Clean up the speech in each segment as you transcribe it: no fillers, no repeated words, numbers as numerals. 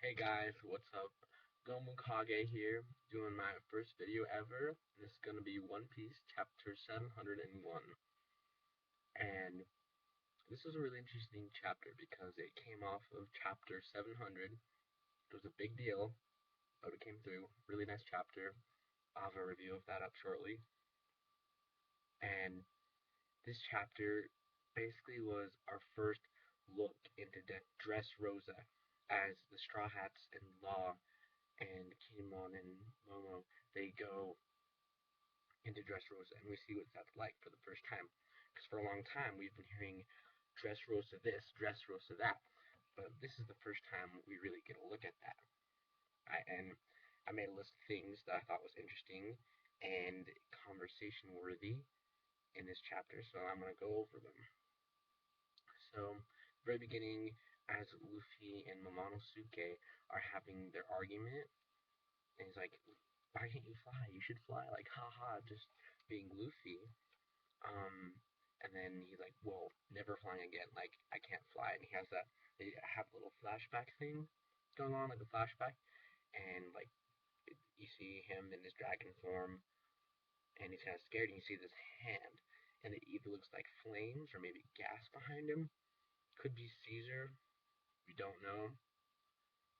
Hey guys, what's up? Gomukage here, doing my first video ever. This is gonna be One Piece chapter 701. And this was a really interesting chapter because it came off of chapter 700. It was a big deal, but it came through. Really nice chapter. I'll have a review of that up shortly. And this chapter basically was our first look into DressRosa as the Straw Hats and Law and Kinemon and Momo, they go into Dressrosa and we see what that's like for the first time. Because for a long time we've been hearing Dressrosa this, Dressrosa that, but this is the first time we really get a look at that. And I made a list of things that I thought was interesting and conversation worthy in this chapter, so I'm going to go over them. So, very beginning, as Luffy and Momonosuke are having their argument, and he's like, why can't you fly? You should fly. Like, haha, just being Luffy. Um, and then he's like, well, never flying again. Like, I can't fly. And he has that, they have a little flashback thing going on, like a flashback. And, like, you see him in his dragon form, and he's kind of scared, and you see this hand. And it either looks like flames or maybe gas behind him. Could be Caesar. We don't know.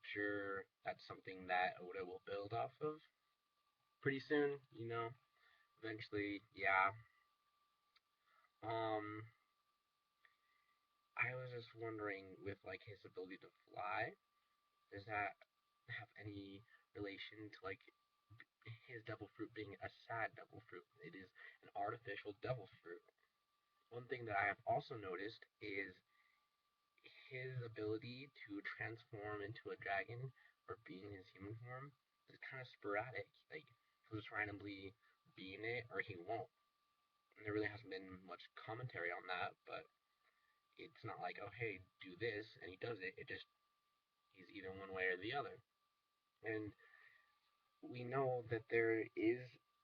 Sure, that's something that Oda will build off of pretty soon, eventually, yeah. Um, I was just wondering with like his ability to fly, does that have any relation to like his devil fruit being a sad devil fruit? It is an artificial devil fruit. One thing that I have also noticed is his ability to transform into a dragon or be in his human form is kind of sporadic. Like he'll just randomly be in it or he won't. And there really hasn't been much commentary on that, but it's not like, oh hey, do this and he does it. It just he's either one way or the other. And we know that there is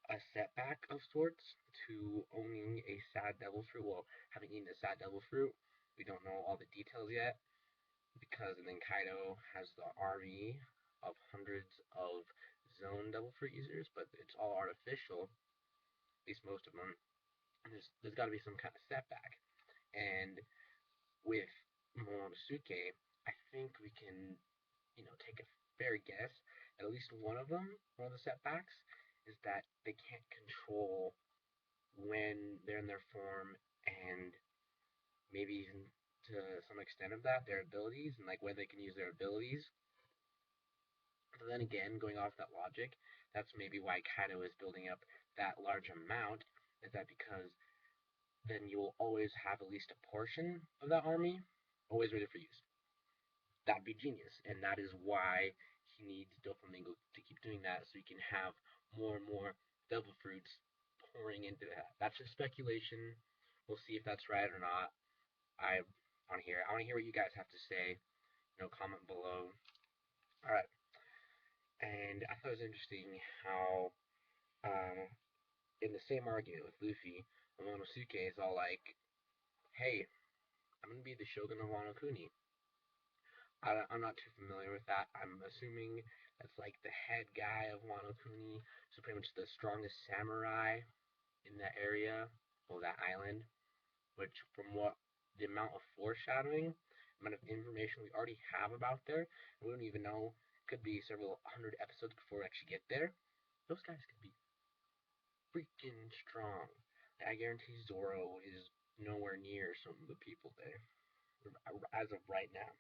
a setback of sorts to owning a sad devil fruit. Well, having eaten a sad devil fruit, we don't know all the details yet because and then Kaido has the army of hundreds of zone devil fruit users, but it's all artificial, at least most of them. And there's got to be some kind of setback. And with Momonosuke, I think we can, take a fair guess at least one of them, one of the setbacks, is that they can't control when they're in their form and maybe even to some extent of that, their abilities and like when they can use their abilities. But then again, going off that logic, that's maybe why Kaido is building up that large amount, is that because then you'll always have at least a portion of that army always ready for use. That'd be genius, and that is why he needs Doflamingo to keep doing that, so he can have more and more devil fruits pouring into that. That's just speculation. We'll see if that's right or not. I want to hear. I want to hear what you guys have to say. Comment below. All right. And I thought it was interesting how, in the same argument with Luffy, Momonosuke is all like, "Hey, I'm gonna be the Shogun of Wano Kuni." I'm not too familiar with that. I'm assuming that's like the head guy of Wano Kuni, so pretty much the strongest samurai in that area, or that island, which from what the amount of foreshadowing, amount of information we already have about there, and we don't even know, could be several hundred episodes before we actually get there, those guys could be freaking strong. I guarantee Zoro is nowhere near some of the people there, as of right now.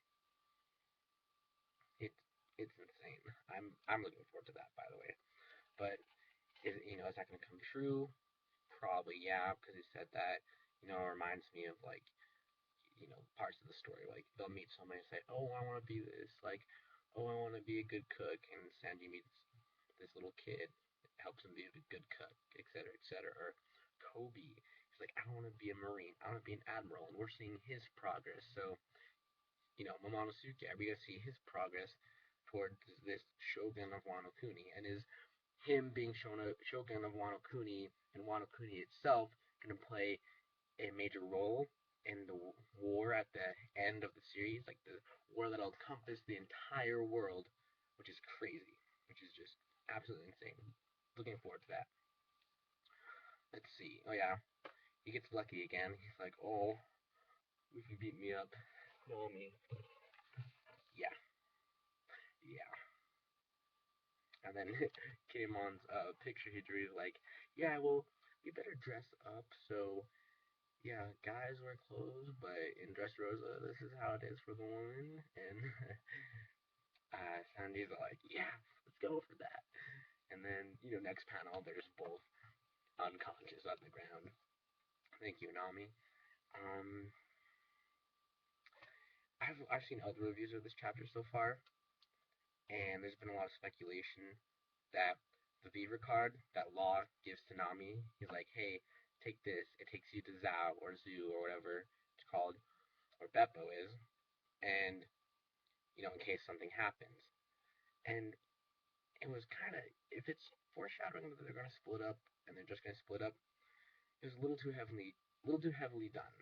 It, it's insane. I'm looking forward to that, by the way. But is that going to come true? Probably yeah, because he said that. It reminds me of like parts of the story. Like they'll meet somebody and say, "Oh, I want to be this." Like, "Oh, I want to be a good cook," and Sanji meets this little kid, helps him be a good cook, etc., etc. Or Kobe, he's like, "I want to be a marine. I want to be an admiral," and we're seeing his progress. So Momonosuke, are we gonna see his progress towards this Shogun of Wano Kuni, and is him being shown a Shogun of Wano Kuni and Wano Kuni itself going to play a major role in the war at the end of the series, like the war that'll encompass the entire world, which is crazy, which is just absolutely insane. Looking forward to that. Let's see. Oh yeah, he gets lucky again. He's like, oh, if you beat me up, mommy. Yeah, yeah. And then Kmon's picture he drew is like, yeah, well, we better dress up. So yeah, guys wear clothes, but in DressRosa, this is how it is for the woman. And Sandy's like, yeah, let's go for that. And then, next panel, there's both unconscious on the ground. Thank you, Nami. Um, I've seen other reviews of this chapter so far, and there's been a lot of speculation that the Beaver card that Law gives to Nami, he's like, hey, take this. It takes you to Zao or Zoo or whatever it's called, or Beppo is, and in case something happens. And it was kind of, if it's foreshadowing that they're going to split up and they're just going to split up, it was a little too heavily done.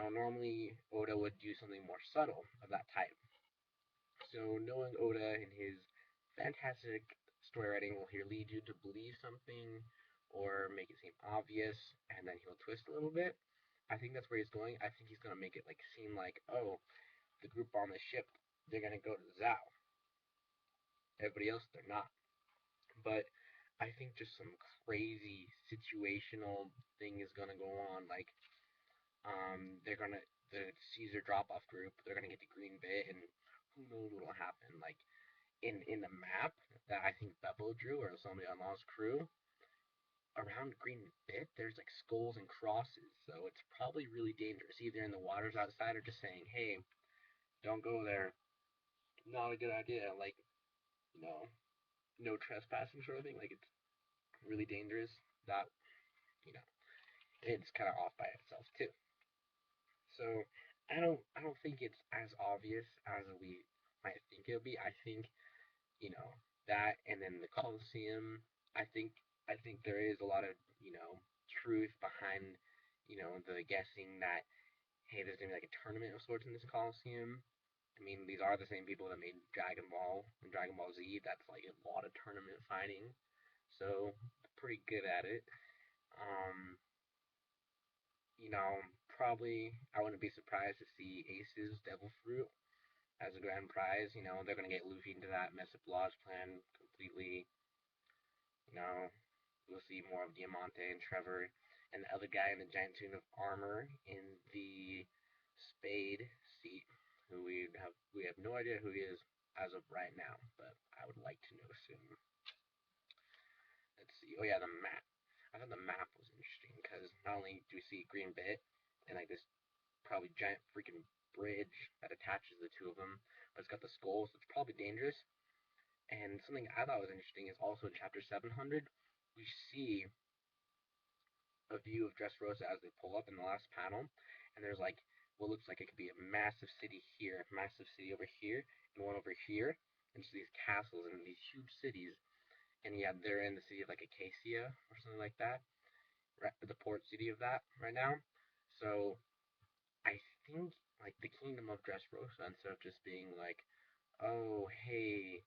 Normally Oda would do something more subtle of that type. So knowing Oda and his fantastic story writing will here lead you to believe something or make it seem obvious, and then he'll twist a little bit. I think that's where he's going. I think he's gonna make it like seem like, oh, the group on the ship, they're gonna go to Zao. Everybody else, they're not. But I think just some crazy situational thing is gonna go on. Like, they're gonna the Caesar drop off group, they're gonna get the green bit, and who knows what'll happen. Like in the map that I think Beppo drew or somebody on Law's crew, around Green Bit, there's like skulls and crosses, so it's probably really dangerous. Either in the waters outside or just saying, hey, don't go there. Not a good idea. Like, you know, no trespassing sort of thing. Like, it's really dangerous. That, you know, it's kind of off by itself too. So I don't think it's as obvious as we might think it'll be. I think you know that, and then the Coliseum. I think I think there is a lot of truth behind the guessing that hey, there's gonna be like a tournament of sorts in this Coliseum. I mean, these are the same people that made Dragon Ball and Dragon Ball Z. That's like a lot of tournament fighting, so pretty good at it. Um, Probably I wouldn't be surprised to see Ace's Devil Fruit as a grand prize. They're gonna get Luffy into that, mess up Law's plan completely. You know, we'll see more of Diamante and Trevor and the other guy in the giant suit of armor in the Spade seat, who we have no idea who he is as of right now, but I would like to know soon. Let's see. Oh yeah, the map. I thought the map was interesting because not only do we see Green Bit and like this probably giant freaking bridge that attaches the two of them, but it's got the skull, so it's probably dangerous. And something I thought was interesting is also in chapter 700, we see a view of Dressrosa as they pull up in the last panel, and there's like what looks like it could be a massive city here, a massive city over here, and one over here, and just these castles and these huge cities. And yeah, they're in the city of like Acacia or something like that, right, the port city of that right now. So I think like the kingdom of Dressrosa, instead of just being like, oh hey,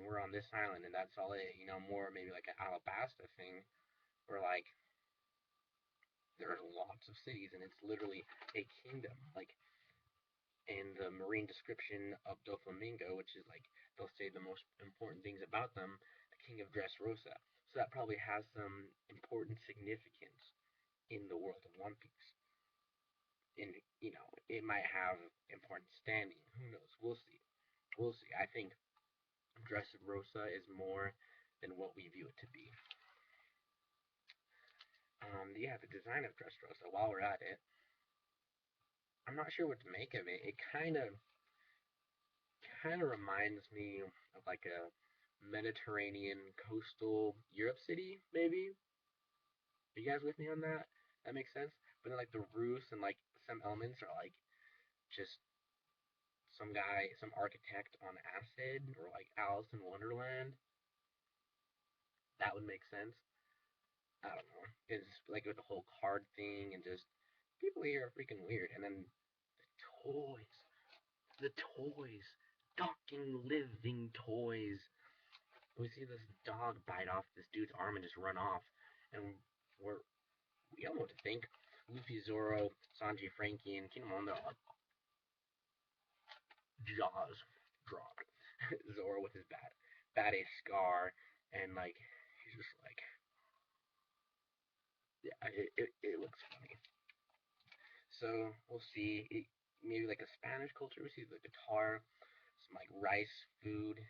we're on this island and that's all it, more maybe like an Alabasta thing, where like there's lots of cities and it's literally a kingdom. Like in the marine description of Doflamingo, which is like they'll say the most important things about them, the king of Dressrosa. So that probably has some important significance in the world of One Piece. And it might have important standing. Who knows? We'll see. We'll see. I think Dressrosa is more than what we view it to be. Yeah, the design of Dressrosa. While we're at it, I'm not sure what to make of it. It kind of reminds me of like a Mediterranean coastal Europe city, maybe. Are you guys with me on that? That makes sense. But then like the roofs and like some elements are like just some guy, some architect on acid, or like Alice in Wonderland. That would make sense. I don't know. It's like with the whole card thing and just people here are freaking weird. And then toys, the toys, talking living toys. We see this dog bite off this dude's arm and just run off, and we're we don't know what to think. Luffy, Zoro, Sanji, Frankie, and Kinemon, they're like jaws dropped. Zoro with his bad ace scar, and like he's just like, yeah, it looks funny. So we'll see. Maybe like a Spanish culture. We see the guitar, some like rice food,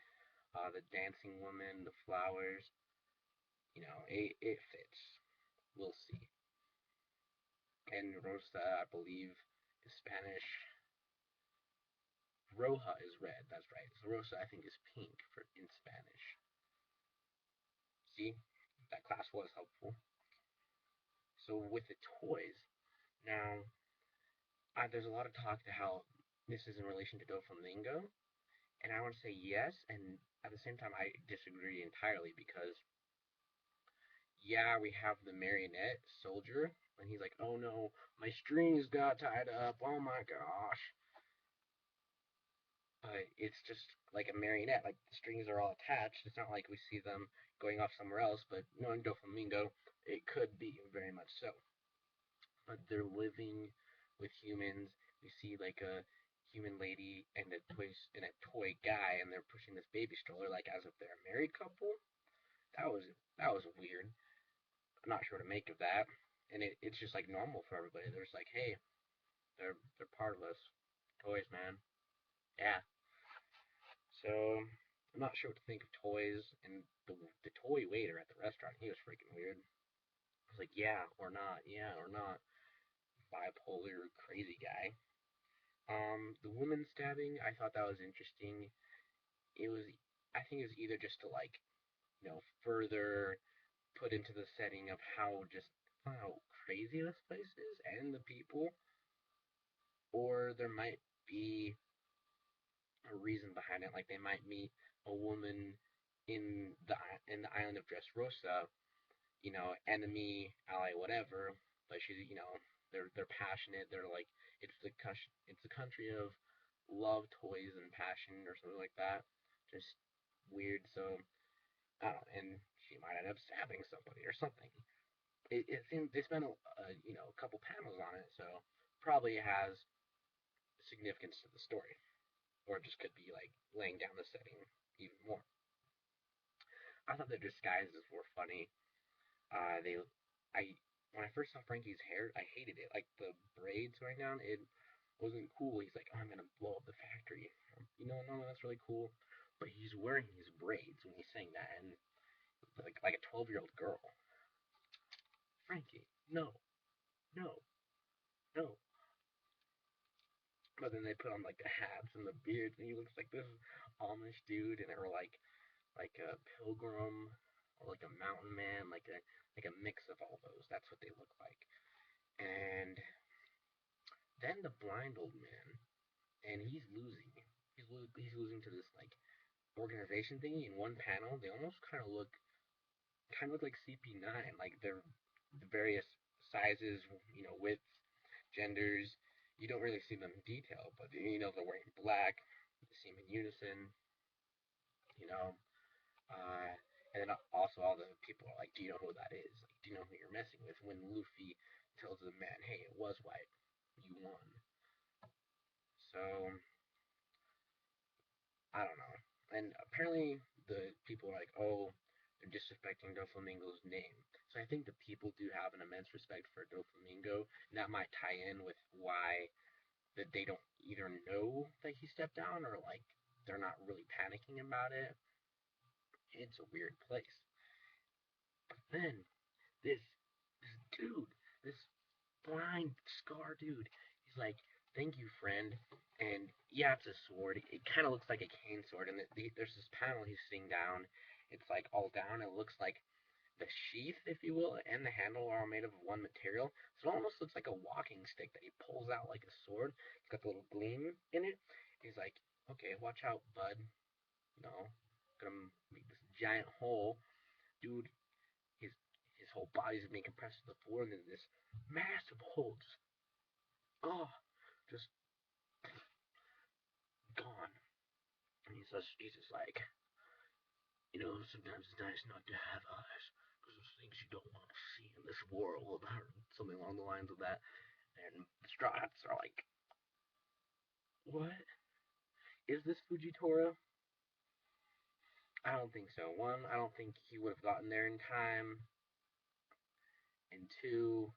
the dancing woman, the flowers. It fits. We'll see. And Rosa, I believe, is Spanish. Roja is red. That's right. So Rosa, I think, is pink for in Spanish. See, that class was helpful. So with the toys, now there's a lot of talk to how this is in relation to Doflamingo, and I want to say yes, and at the same time I disagree entirely because yeah, we have the marionette soldier, and he's like, oh no, my strings got tied up. Oh my gosh. But it's just like a marionette. Like the strings are all attached. It's not like we see them going off somewhere else. But knowing Doflamingo, it could be very much so. But they're living with humans. We see like a human lady and a toy guy, and they're pushing this baby stroller like as if they're a married couple. That was that was weird. I'm not sure what to make of that. And it's just like normal for everybody. They're just like, hey, they're part of us. Toys, man. Yeah. So I'm not sure what to think of toys. And the toy waiter at the restaurant, he was freaking weird. I was like, yeah or not. Bipolar crazy guy. The woman stabbing, I thought that was interesting. It was, I think it was either just to like, further put into the setting of how crazy this place is and the people, or there might be a reason behind it. Like they might meet a woman in the island of Dressrosa, enemy, ally, whatever. But she's, they're passionate. They're like it's the country of love, toys, and passion, or something like that. Just weird. So I don't know, and she might end up stabbing somebody or something. It seems they spent a couple panels on it, so probably has significance to the story, or it just could be like laying down the setting even more. I thought the disguises were funny. They, I when I first saw Frankie's hair, I hated it. Like the braids going down, it wasn't cool. He's like, oh, I'm gonna blow up the factory. No, that's really cool. But he's wearing his braids when he's saying that, and like a 12-year-old girl. Frankie, no, no, no. But then they put on like the hats and the beards, and he looks like this Amish dude, and or like a pilgrim or like a mountain man, like a mix of all those. That's what they look like. And then the blind old man, and he's losing. He's losing to this like organization thingy. In one panel, they almost kind of look like CP9, like they're the various sizes, widths, genders. You don't really see them in detail, but they're wearing black. You see them in unison, you know. Uh, and then also all the people are like, "Do you know who that is? Like, do you know who you're messing with?" When Luffy tells the man, "Hey, it was white. You won." So I don't know. And apparently the people are like, "Oh, they're disrespecting Doflamingo's name." So I think the people do have an immense respect for Doflamingo, and that might tie in with why that they don't either know that he stepped down or like they're not really panicking about it. It's a weird place. But then this dude, this blind scar dude, he's like, "Thank you, friend." And yeah, it's a sword. It kind of looks like a cane sword. And there's this panel he's sitting down. It's like all down. It looks like the sheath, if you will, and the handle are all made of one material. So it almost looks like a walking stick that he pulls out like a sword. It's got the little gleam in it. He's like, "Okay, watch out, bud. Gonna make this giant hole." Dude, his his whole body's being compressed to the floor, and then this massive hole just, oh, just gone. And he's just like, sometimes it's nice not to have eyes, because there's things you don't want to see in this world, or something along the lines of that. And the Straw Hats are like, what? Is this Fujitora? I don't think so. One, I don't think he would have gotten there in time. And two,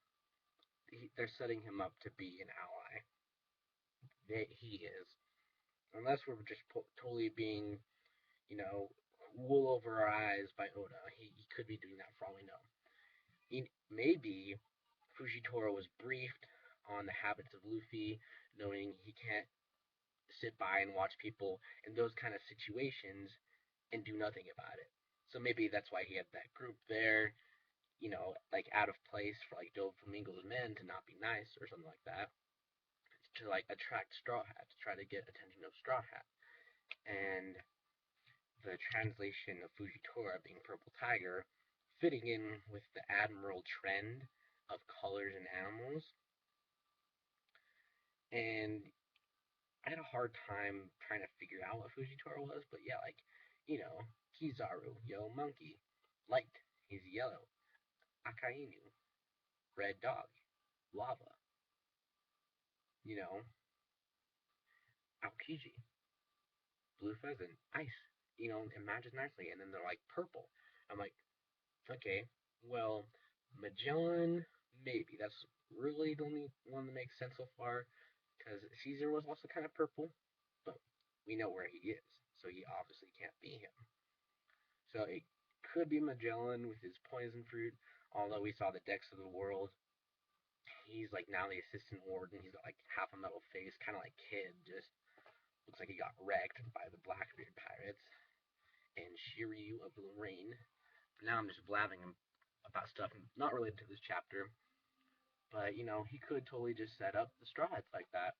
they're setting him up to be an ally. He is. Unless we're just totally being, you know, wool over our eyes by Oda. He could be doing that for all we know. Maybe Fujitora was briefed on the habits of Luffy, knowing he can't sit by and watch people in those kind of situations and do nothing about it. So maybe that's why he had that group there, like out of place for like Doflamingo's men to not be nice or something like that, to like attract Straw Hat, to try to get attention of Straw Hat. And the translation of Fujitora being Purple Tiger, fitting in with the Admiral trend of colors and animals. And I had a hard time trying to figure out what Fujitora was, but yeah, like, Kizaru, yellow monkey. Light, he's yellow. Akainu, red dog. Lava, you know. Aokiji, blue pheasant. Ice, it matches nicely. And then they're like purple. I'm like, okay, well, Magellan, maybe. That's really the only one that makes sense so far, because Caesar was also kind of purple, but we know where he is, so he obviously can't be him. So it could be Magellan with his poison fruit, although we saw the Decks of the World. He's like now the assistant warden. He's got like half a metal face, kind of like Kid, just looks like he got wrecked by the Blackbeard pirates. And Shiryu of the Rain. But now I'm just blabbing about stuff not related to this chapter. But he could totally just set up the Straw Hats like that,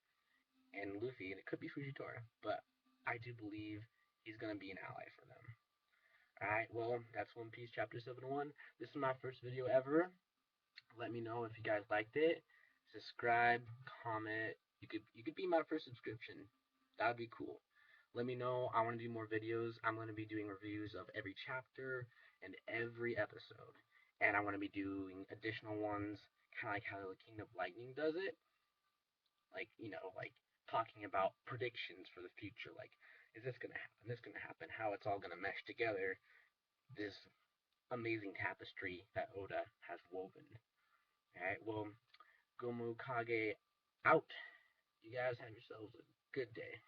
and Luffy, and it could be Fujitora. But I do believe he's gonna be an ally for them. Alright, well, that's One Piece Chapter 7-1. This is my first video ever. Let me know if you guys liked it. Subscribe, comment. You could be my first subscription. That would be cool. Let me know. I want to do more videos. I'm going to be doing reviews of every chapter and every episode. And I'm going to be doing additional ones, kind of like how the King of Lightning does it. Like, like talking about predictions for the future. Like, is this going to happen? This going to happen? How it's all going to mesh together. This amazing tapestry that Oda has woven. Alright, well, Gomu Kage out. You guys have yourselves a good day.